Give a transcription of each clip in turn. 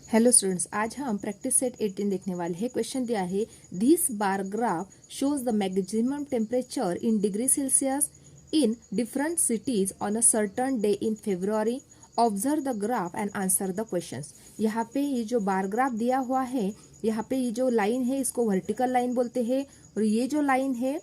Hello students, आज हम practice set 18 देखने वाले हैं। क्वेश्चन दिया है this bar graph shows the maximum temperature in degree Celsius in different CTs on a certain day in February. Observe the graph and answer the questions. यहाँ पे ये जो बार ग्राफ दिया हुआ है, यहाँ पे ये जो लाइन है इसको वर्टिकल लाइन बोलते हैं, और ये जो लाइन है,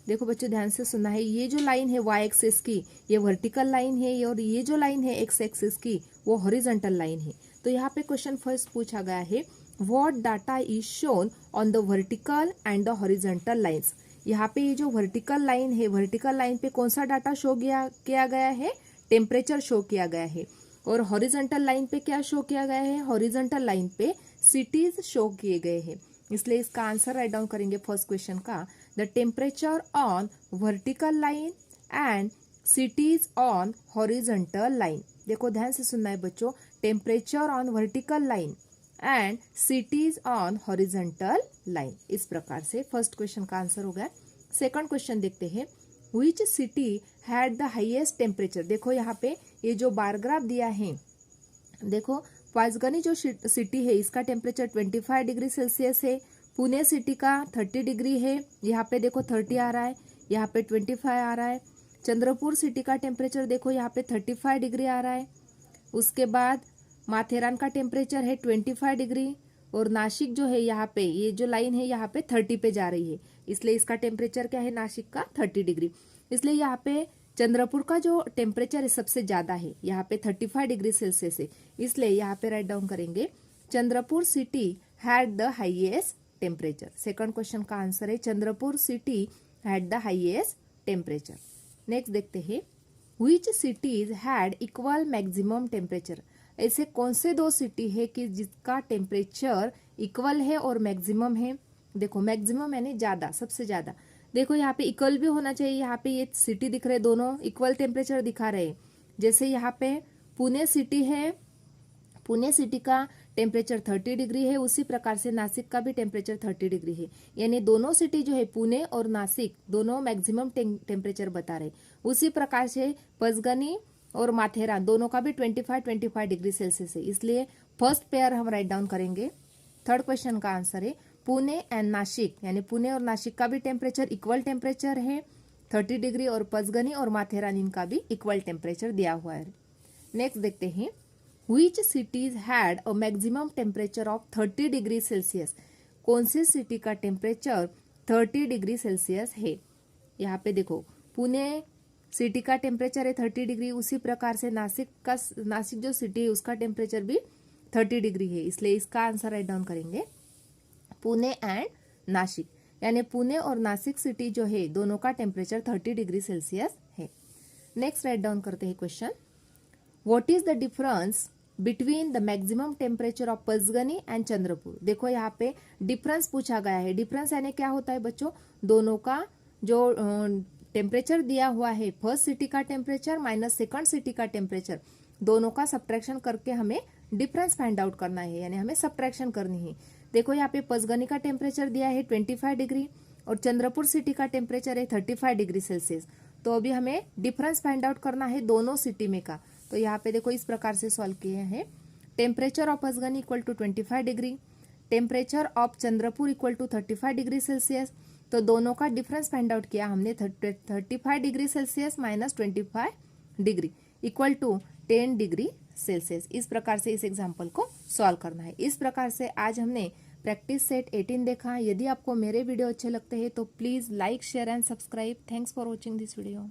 देखो बच्चों ध्यान से सुनना है, ये जो लाइन है वाई एक्सिस की ये वर्टिकल लाइन है, और ये जो लाइन है एक्स एक्सिस की वो हॉरिजॉन्टल लाइन है। तो यहाँ पे क्वेश्चन फर्स्ट पूछा गया है what data is shown on the vertical and the horizontal lines. यहाँ पे ये जो वर्टिकल लाइन है, वर्टिकल लाइन पे कौन सा डाटा शो किया गया है? टेम्परेचर शो किया गया है। और हॉरिजॉन्टल लाइन पे क्या शो किया गया है? हॉरिजॉन्टल लाइन पे सिटीज शो किए गए हैं। इसलिए इसका आंसर राइट डाउन करेंगे फर्स्ट क्वेश्चन का, the temperature on vertical line and CTs on horizontal line. देखो ध्यान से सुनना है बच्चों, temperature on vertical line and CTs on horizontal line. इस प्रकार से फर्स्ट क्वेश्चन का आंसर हो गया। सेकंड क्वेश्चन देखते हैं, which city had the highest temperature. देखो यहाँ पे ये जो बार ग्राफ दिया है, देखो पांचगनी जो सिटी है इसका टेम्परेचर 25 डिग्री सेल्सियस है, पुणे सिटी का 30 डिग्री है, यहाँ पे देखो 30 आ रहा है, यहाँ पे 25 आ रहा है। चंद्रपुर सिटी का टेम्परेचर देखो यहाँ पे 35 डिग्री आ रहा है। उसके बाद माथेरान का टेम्परेचर है 25 डिग्री, और नासिक जो है यहाँ पे ये जो लाइन है यहाँ पे 30 पे जा रही है, इसलिए इसका टेम्परेचर क्या है नासिक का 30 डिग्री। इसलिए यहाँ पे चंद्रपुर का जो टेम्परेचर है सबसे ज्यादा है, यहाँ पे 35 डिग्री सेल्सियस है, इसलिए यहाँ पे राइट डाउन करेंगे Chandrapur city had the highest temperature. Second question का आंसर है Chandrapur city had the highest temperature. Next देखते हैं, which cities had equal maximum temperature. ऐसे कौन से दो सिटी है कि जिसका टेम्परेचर इक्वल है और मैक्सिमम है। देखो मैक्सिमम यानी ज्यादा, सबसे ज्यादा। देखो यहाँ पे इक्वल भी होना चाहिए, यहाँ पे ये सिटी दिख रहे, दोनों इक्वल टेम्परेचर दिखा रहे हैं। जैसे यहाँ पे पुणे सिटी है, पुणे सिटी का टेम्परेचर 30 डिग्री है, उसी प्रकार से नासिक का भी टेम्परेचर 30 डिग्री है, यानी दोनों सिटी जो है पुणे और नासिक दोनों मैक्सिमम टेम्परेचर बता रहे। उसी प्रकार से पचगनी और माथेरान दोनों का भी 25 डिग्री सेल्सियस है, इसलिए फर्स्ट पेयर हम राइट डाउन करेंगे। थर्ड क्वेश्चन का आंसर है पुणे एंड नासिक, यानी पुणे और नासिक का भी टेम्परेचर इक्वल टेम्परेचर है 30 डिग्री, और पचगनी और माथेरान इनका भी इक्वल टेम्परेचर दिया हुआ है। नेक्स्ट देखते हैं, Which cities had a maximum temperature of 30 degree Celsius. कौन सी सिटी का टेम्परेचर 30 डिग्री सेल्सियस है। यहाँ पे देखो पुणे सिटी का टेम्परेचर है 30 डिग्री, उसी प्रकार से नासिक जो सिटी है उसका टेम्परेचर भी 30 डिग्री है, इसलिए इसका आंसर राइट डाउन करेंगे पुणे एंड नासिक, यानी पुणे और नासिक सिटी जो है दोनों का टेम्परेचर 30 डिग्री सेल्सियस है। नेक्स्ट राइट डाउन करते हैं question, what is the difference between the maximum temperature of Panchgani and Chandrapur. देखो यहाँ पे डिफरेंस पूछा गया है। डिफरेंस यानी क्या होता है बच्चों, दोनों का जो टेम्परेचर दिया हुआ है, फर्स्ट सिटी का टेम्परेचर माइनस सेकंड सिटी का टेम्परेचर, दोनों का सब्ट्रैक्शन करके हमें डिफरेंस फाइंड आउट करना है, यानी हमें सब्ट्रैक्शन करनी है। देखो यहाँ पे पचगनी का टेम्परेचर दिया है 25 डिग्री और चंद्रपुर सिटी का टेम्परेचर है 35 डिग्री सेल्सियस। तो अभी हमें डिफरेंस फाइंड आउट करना है दोनों सिटी में का। तो यहाँ पे देखो इस प्रकार से सॉल्व किए हैं, temperature of Panchgani equal to 25 degree, temperature of Chandrapur equal to 35 degree Celsius. तो दोनों का डिफरेंस फाइंड आउट किया हमने, 35 degree Celsius minus 25 degree equal to 10 degree Celsius. इस प्रकार से इस एग्जाम्पल को सॉल्व करना है। इस प्रकार से आज हमने प्रैक्टिस सेट 18 देखा। यदि आपको मेरे वीडियो अच्छे लगते हैं तो please like share and subscribe. Thanks for watching this video.